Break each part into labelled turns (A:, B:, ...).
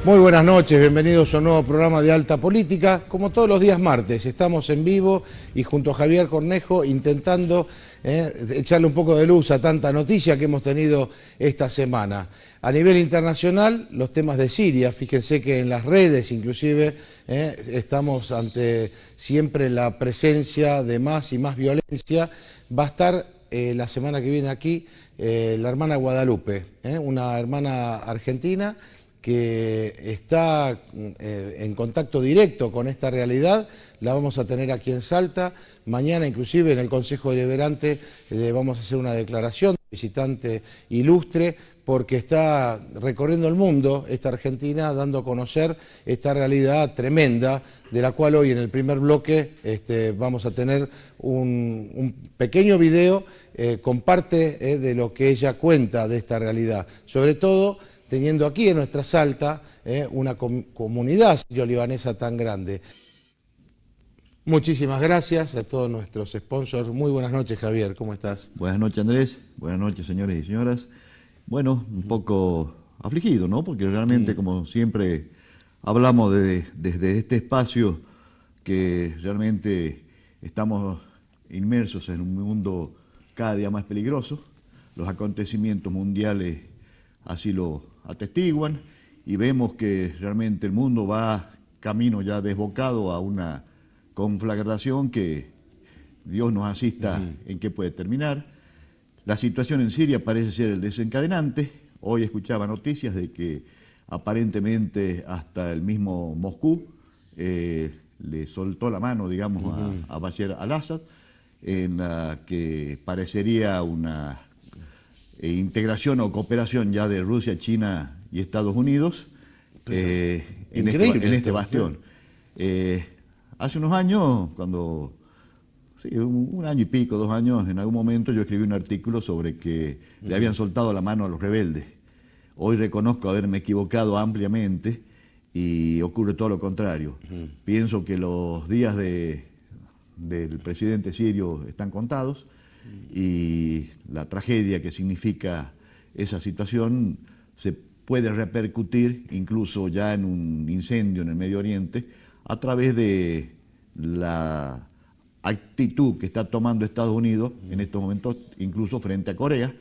A: Muy buenas noches, bienvenidos a un nuevo programa de Alta Política. Como todos los días martes, estamos en vivo y junto a Javier Cornejo intentando echarle un poco de luz a tanta noticia que hemos tenido esta semana. A nivel internacional, los temas de Siria, fíjense que en las redes inclusive estamos ante siempre la presencia de más y más violencia. Va a estar la semana que viene aquí la hermana Guadalupe, una hermana argentina que está en contacto directo con esta realidad. La vamos a tener aquí en Salta. Mañana inclusive en el Consejo Deliberante le vamos a hacer una declaración de visitante ilustre, porque está recorriendo el mundo esta Argentina dando a conocer esta realidad tremenda, de la cual hoy en el primer bloque vamos a tener un pequeño video con parte de lo que ella cuenta de esta realidad, sobre todo teniendo aquí en nuestra Salta una comunidad sirio-libanesa tan grande. Muchísimas gracias a todos nuestros sponsors. Muy buenas noches, Javier, ¿cómo estás?
B: Buenas noches, Andrés. Buenas noches, señores y señoras. Bueno, un poco afligido, ¿no? Porque realmente, como siempre hablamos desde este espacio, que realmente estamos inmersos en un mundo cada día más peligroso. Los acontecimientos mundiales así lo atestiguan y vemos que realmente el mundo va camino ya desbocado a una conflagración que Dios nos asista en qué puede terminar. La situación en Siria parece ser el desencadenante. Hoy escuchaba noticias de que aparentemente hasta el mismo Moscú le soltó la mano, digamos, a Bashar al-Assad, en la que parecería una integración o cooperación ya de Rusia, China y Estados Unidos en este bastión. Hace unos años, cuando, sí, un año y pico, 2 años, en algún momento yo escribí un artículo sobre que le habían soltado la mano a los rebeldes. Hoy reconozco haberme equivocado ampliamente y ocurre todo lo contrario. Pienso que los días del presidente sirio están contados y la tragedia que significa esa situación se puede repercutir incluso ya en un incendio en el Medio Oriente a través de la actitud que está tomando Estados Unidos en estos momentos, incluso frente a Corea,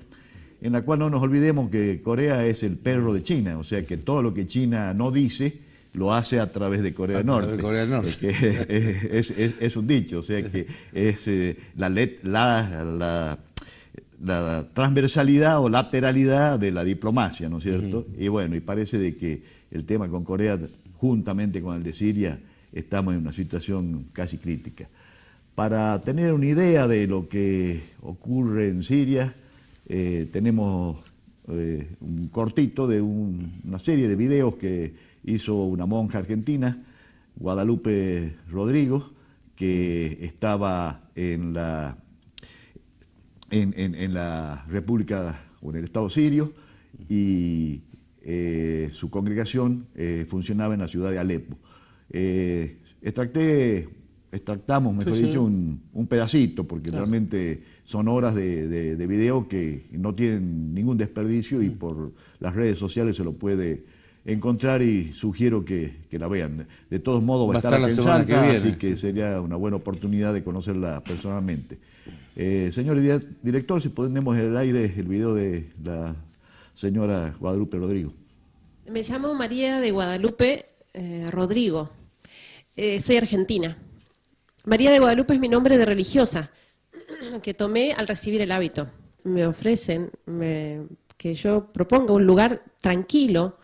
B: en la cual no nos olvidemos que Corea es el perro de China, o sea que todo lo que China no dice lo hace a través de Corea del Norte. De Corea del Norte. Es un dicho, o sea que es la transversalidad o lateralidad de la diplomacia, ¿no es cierto? Y bueno, y parece de que el tema con Corea, juntamente con el de Siria, estamos en una situación casi crítica. Para tener una idea de lo que ocurre en Siria, tenemos un cortito de una serie de videos que hizo una monja argentina, Guadalupe Rodrigo, que estaba en la República o en el Estado sirio y su congregación funcionaba en la ciudad de Alepo. Extractamos, mejor dicho, un pedacito, porque realmente son horas de video que no tienen ningún desperdicio y por las redes sociales se lo puede encontrar y sugiero que la vean. De todos modos va a estar en Salta, así que sería una buena oportunidad de conocerla personalmente. Señor director, si ponemos en el aire el video de la señora Guadalupe Rodrigo.
C: Me llamo María de Guadalupe Rodrigo. Soy argentina. María de Guadalupe es mi nombre de religiosa, que tomé al recibir el hábito. Me ofrecen que yo proponga un lugar tranquilo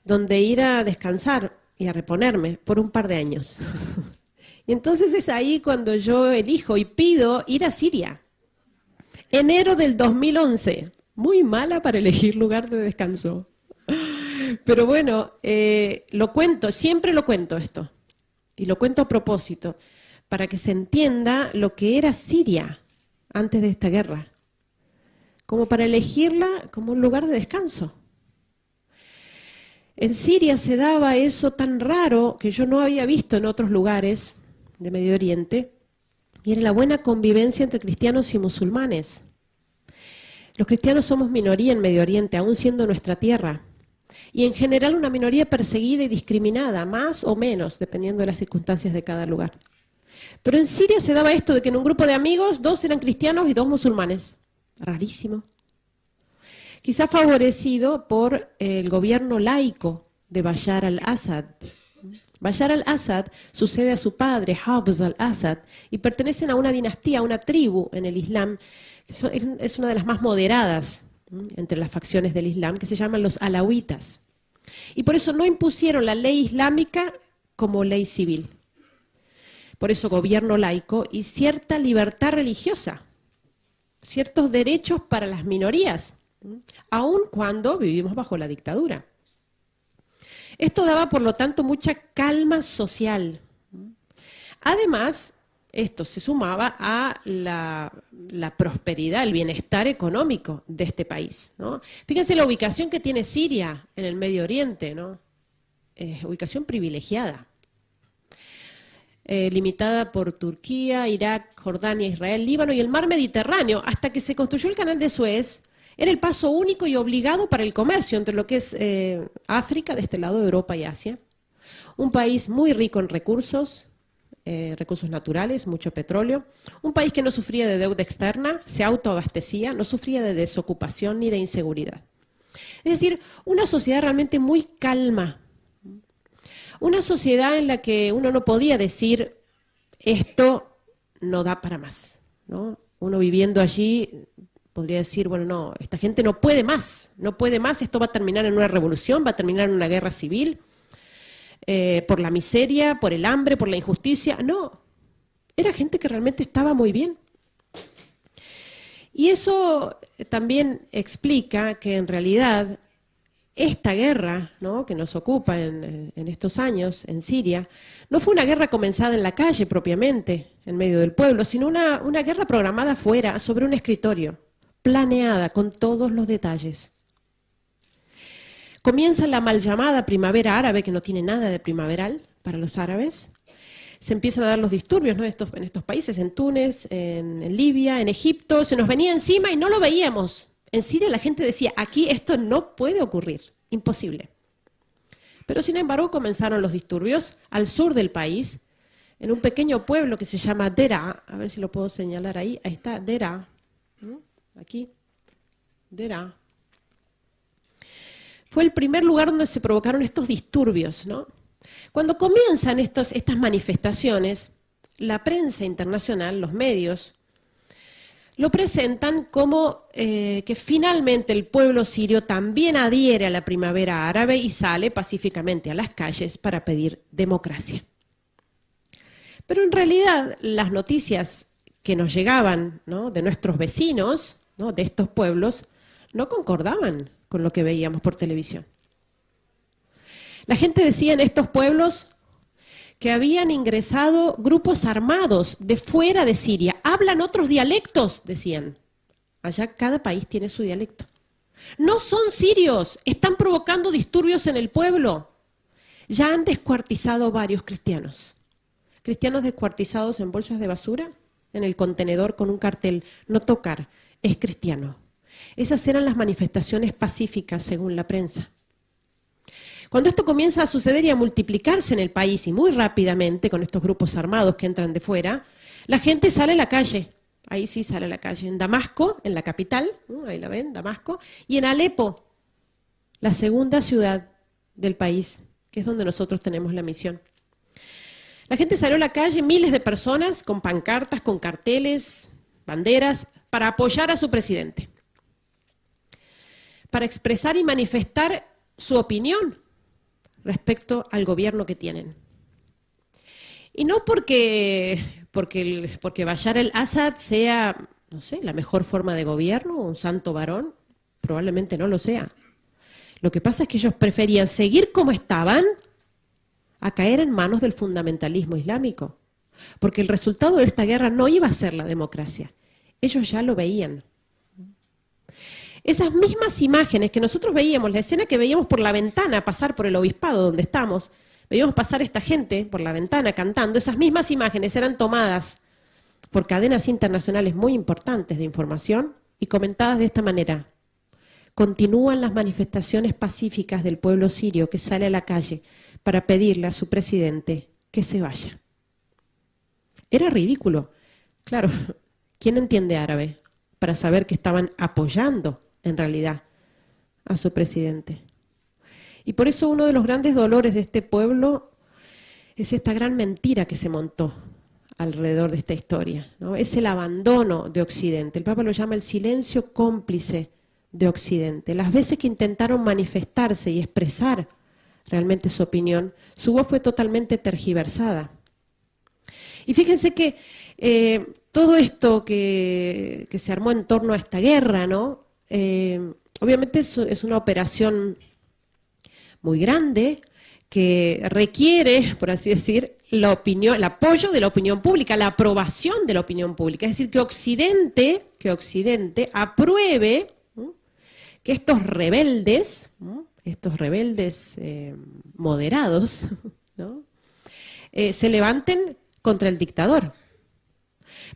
C: donde ir a descansar y a reponerme por un par de años. Y entonces es ahí cuando yo elijo y pido ir a Siria. Enero del 2011. Muy mala para elegir lugar de descanso. Pero bueno, lo cuento, siempre lo cuento esto. Y lo cuento a propósito, para que se entienda lo que era Siria antes de esta guerra. Como para elegirla como un lugar de descanso. En Siria se daba eso tan raro que yo no había visto en otros lugares de Medio Oriente, y era la buena convivencia entre cristianos y musulmanes. Los cristianos somos minoría en Medio Oriente, aún siendo nuestra tierra. y en general una minoría perseguida y discriminada, más o menos, dependiendo de las circunstancias de cada lugar. Pero en Siria se daba esto de que en un grupo de amigos 2 eran cristianos y 2 musulmanes. Rarísimo. Quizá favorecido por el gobierno laico de Bashar al-Assad. Bashar al-Assad sucede a su padre, Hafez al-Assad, y pertenecen a una dinastía, a una tribu en el Islam, que es una de las más moderadas entre las facciones del Islam, que se llaman los alawitas. Y por eso no impusieron la ley islámica como ley civil. Por eso gobierno laico y cierta libertad religiosa, ciertos derechos para las minorías, aun cuando vivimos bajo la dictadura. Esto daba, por lo tanto, mucha calma social. Además, esto se sumaba a la prosperidad, el bienestar económico de este país, ¿no? Fíjense la ubicación que tiene Siria en el Medio Oriente, ¿no? Ubicación privilegiada. Limitada por Turquía, Irak, Jordania, Israel, Líbano y el mar Mediterráneo. Hasta que se construyó el canal de Suez, era el paso único y obligado para el comercio entre lo que es África, de este lado, Europa y Asia. Un país muy rico en recursos naturales, mucho petróleo. Un país que no sufría de deuda externa, se autoabastecía, no sufría de desocupación ni de inseguridad. Es decir, una sociedad realmente muy calma. Una sociedad en la que uno no podía decir, esto no da para más, ¿no? Uno viviendo allí podría decir, bueno, no, esta gente no puede más, esto va a terminar en una revolución, va a terminar en una guerra civil, por la miseria, por el hambre, por la injusticia. No, era gente que realmente estaba muy bien. Y eso también explica que en realidad esta guerra, ¿no?, que nos ocupa en estos años en Siria, no fue una guerra comenzada en la calle propiamente, en medio del pueblo, sino una guerra programada afuera, sobre un escritorio, planeada con todos los detalles. Comienza la mal llamada primavera árabe, que no tiene nada de primaveral para los árabes. Se empiezan a dar los disturbios, ¿no?, en estos países, en Túnez, en Libia, en Egipto, se nos venía encima y no lo veíamos. En Siria la gente decía, aquí esto no puede ocurrir, imposible. Pero sin embargo comenzaron los disturbios al sur del país, en un pequeño pueblo que se llama Deraa, a ver si lo puedo señalar ahí está, Deraa, aquí, Deraa. Fue el primer lugar donde se provocaron estos disturbios, ¿no? Cuando comienzan estas manifestaciones, la prensa internacional, los medios, lo presentan como que finalmente el pueblo sirio también adhiere a la primavera árabe y sale pacíficamente a las calles para pedir democracia. Pero en realidad las noticias que nos llegaban, ¿no?, de nuestros vecinos, ¿no?, de estos pueblos, no concordaban con lo que veíamos por televisión. La gente decía en estos pueblos que habían ingresado grupos armados de fuera de Siria. Hablan otros dialectos, decían. Allá cada país tiene su dialecto. No son sirios, están provocando disturbios en el pueblo. Ya han descuartizado varios cristianos. Cristianos descuartizados en bolsas de basura, en el contenedor con un cartel, no tocar, es cristiano. Esas eran las manifestaciones pacíficas según la prensa. Cuando esto comienza a suceder y a multiplicarse en el país, y muy rápidamente, con estos grupos armados que entran de fuera, la gente sale a la calle. Ahí sí sale a la calle. En Damasco, en la capital, ahí la ven, Damasco, y en Alepo, la segunda ciudad del país, que es donde nosotros tenemos la misión. La gente salió a la calle, miles de personas, con pancartas, con carteles, banderas, para apoyar a su presidente, para expresar y manifestar su opinión respecto al gobierno que tienen. Y no porque Bashar al-Assad sea, no sé, la mejor forma de gobierno, un santo varón, probablemente no lo sea. Lo que pasa es que ellos preferían seguir como estaban a caer en manos del fundamentalismo islámico, porque el resultado de esta guerra no iba a ser la democracia. Ellos ya lo veían. Esas mismas imágenes que nosotros veíamos, la escena que veíamos por la ventana pasar por el obispado donde estamos, veíamos pasar esta gente por la ventana cantando, esas mismas imágenes eran tomadas por cadenas internacionales muy importantes de información y comentadas de esta manera. continúan las manifestaciones pacíficas del pueblo sirio que sale a la calle para pedirle a su presidente que se vaya. Era ridículo. Claro, ¿quién entiende árabe para saber que estaban apoyando en realidad a su presidente? Y por eso uno de los grandes dolores de este pueblo es esta gran mentira que se montó alrededor de esta historia, ¿no? Es el abandono de Occidente. El Papa lo llama el silencio cómplice de Occidente. Las veces que intentaron manifestarse y expresar realmente su opinión, su voz fue totalmente tergiversada. Y fíjense que todo esto que se armó en torno a esta guerra, ¿no? Obviamente es una operación muy grande que requiere, por así decir, la opinión, el apoyo de la opinión pública, la aprobación de la opinión pública. Es decir, que Occidente apruebe que estos rebeldes moderados, ¿no? Se levanten contra el dictador.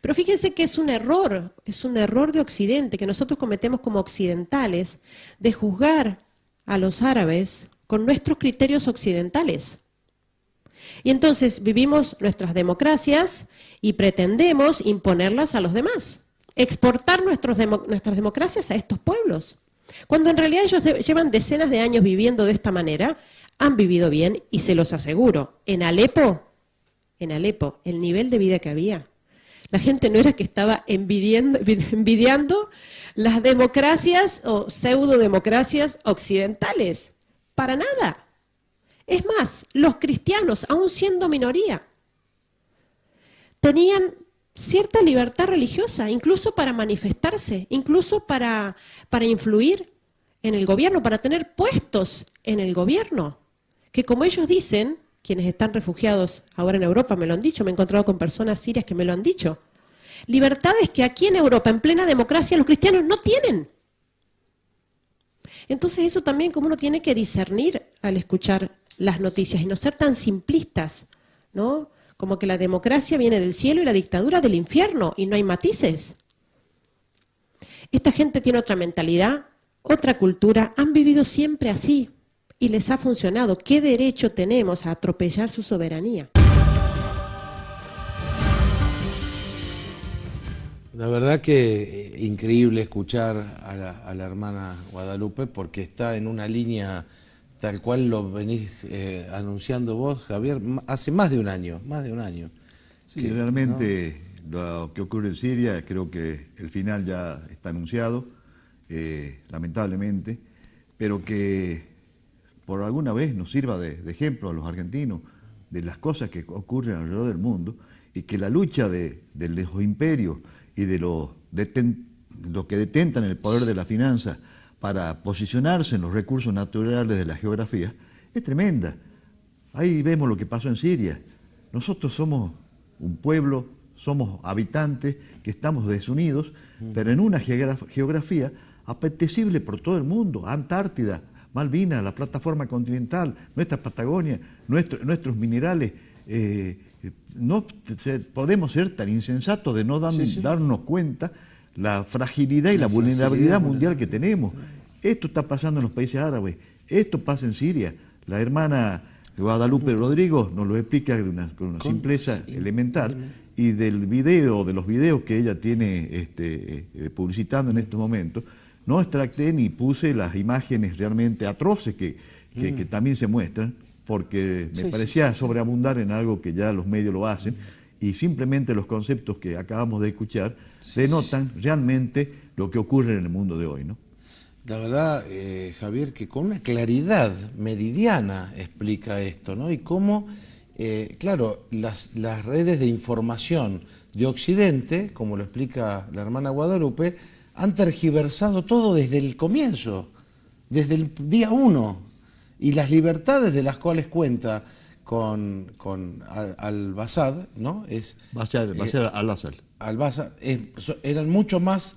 C: Pero fíjense que es un error de Occidente, que nosotros cometemos como occidentales, de juzgar a los árabes con nuestros criterios occidentales. Y entonces vivimos nuestras democracias y pretendemos imponerlas a los demás, exportar nuestras democracias a estos pueblos, cuando en realidad ellos llevan decenas de años viviendo de esta manera, han vivido bien y se los aseguro, en Alepo, el nivel de vida que había, la gente no era que estaba envidiando las democracias o pseudodemocracias occidentales, para nada. Es más, los cristianos, aún siendo minoría, tenían cierta libertad religiosa, incluso para manifestarse, incluso para influir en el gobierno, para tener puestos en el gobierno, que como ellos dicen, quienes están refugiados ahora en Europa me lo han dicho, me he encontrado con personas sirias que me lo han dicho, libertades que aquí en Europa, en plena democracia, los cristianos no tienen. Entonces eso también como uno tiene que discernir al escuchar las noticias y no ser tan simplistas, ¿no? Como que la democracia viene del cielo y la dictadura del infierno y no hay matices. Esta gente tiene otra mentalidad, otra cultura, han vivido siempre así y les ha funcionado. ¿Qué derecho tenemos a atropellar su soberanía?
A: La verdad que increíble escuchar a la hermana Guadalupe porque está en una línea tal cual lo venís anunciando vos, Javier, hace más de un año.
B: Sí, realmente ¿no? Lo que ocurre en Siria, creo que el final ya está anunciado, lamentablemente, pero que por alguna vez nos sirva de ejemplo a los argentinos de las cosas que ocurren alrededor del mundo y que la lucha de los imperios y de los que detentan el poder de la finanza para posicionarse en los recursos naturales de la geografía, es tremenda. Ahí vemos lo que pasó en Siria. Nosotros somos un pueblo, somos habitantes que estamos desunidos, pero en una geografía apetecible por todo el mundo, Antártida, Malvinas, la plataforma continental, nuestra Patagonia, nuestros minerales. No podemos ser tan insensatos de no darnos cuenta la fragilidad y la vulnerabilidad mundial que tenemos. Esto está pasando en los países árabes, esto pasa en Siria. La hermana Guadalupe Rodrigo nos lo explica con una simpleza elemental, y de los videos que ella tiene publicitando en estos momentos, no extracté ni puse las imágenes realmente atroces que también se muestran, porque me parecía sobreabundar en algo que ya los medios lo hacen, y simplemente los conceptos que acabamos de escuchar denotan realmente lo que ocurre en el mundo de hoy, ¿no?
A: La verdad, Javier, que con una claridad meridiana explica esto, ¿no? Y cómo, claro, las redes de información de Occidente, como lo explica la hermana Guadalupe, han tergiversado todo desde el comienzo, desde el día 1. Y las libertades de las cuales cuenta con al-Assad, ¿no?
B: Bashar al-Assad.
A: Al-Assad eran mucho más,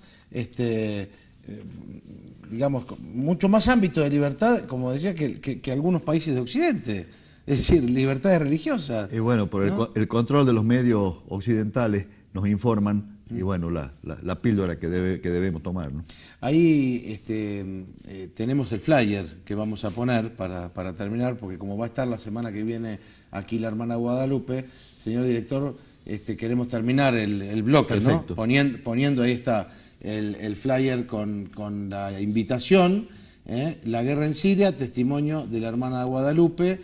A: digamos, mucho más ámbito de libertad, como decía, que algunos países de Occidente. Es decir, libertades religiosas.
B: Y bueno, por el control de los medios occidentales nos informan y bueno, la píldora que debemos tomar, ¿no?
A: Ahí tenemos el flyer que vamos a poner para terminar, porque como va a estar la semana que viene aquí la hermana Guadalupe, señor director, queremos terminar el bloque, ¿no? Poniendo ahí está el flyer con la invitación, la guerra en Siria, testimonio de la hermana Guadalupe,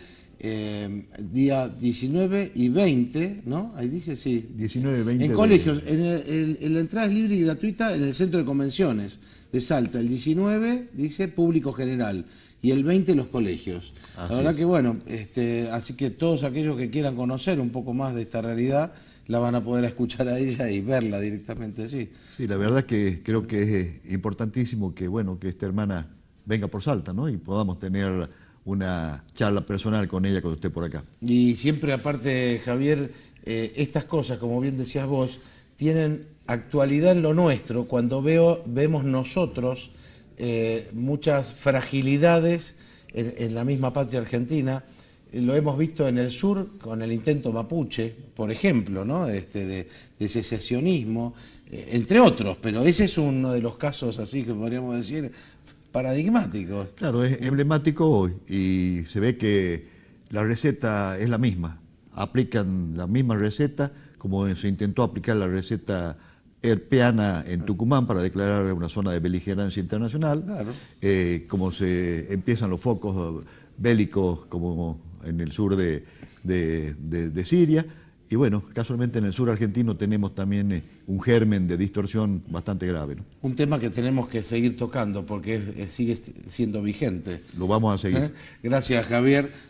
A: día 19 y 20, ¿no? Ahí dice, sí.
B: 19 y 20.
A: En colegios, la entrada es libre y gratuita en el centro de convenciones de Salta. El 19 dice público general y el 20 los colegios. La verdad que bueno, así que todos aquellos que quieran conocer un poco más de esta realidad la van a poder escuchar a ella y verla directamente allí.
B: Sí, la verdad que creo que es importantísimo que, bueno, que esta hermana venga por Salta, ¿no? Y podamos tener una charla personal con ella cuando esté por acá.
A: Y siempre aparte, Javier, estas cosas, como bien decías vos, tienen actualidad en lo nuestro, cuando vemos nosotros muchas fragilidades en la misma patria argentina. Lo hemos visto en el sur con el intento mapuche, por ejemplo, ¿no? de secesionismo, entre otros, pero ese es uno de los casos así que podríamos decir paradigmáticos.
B: Claro, es emblemático hoy y se ve que la receta es la misma. Aplican la misma receta como se intentó aplicar la receta erpeana en Tucumán para declarar una zona de beligerancia internacional.
A: Claro.
B: Como se empiezan los focos bélicos como en el sur de Siria. Y bueno, casualmente en el sur argentino tenemos también un germen de distorsión bastante grave, ¿no?
A: Un tema que tenemos que seguir tocando porque sigue siendo vigente.
B: Lo vamos a seguir.
A: Gracias, Javier.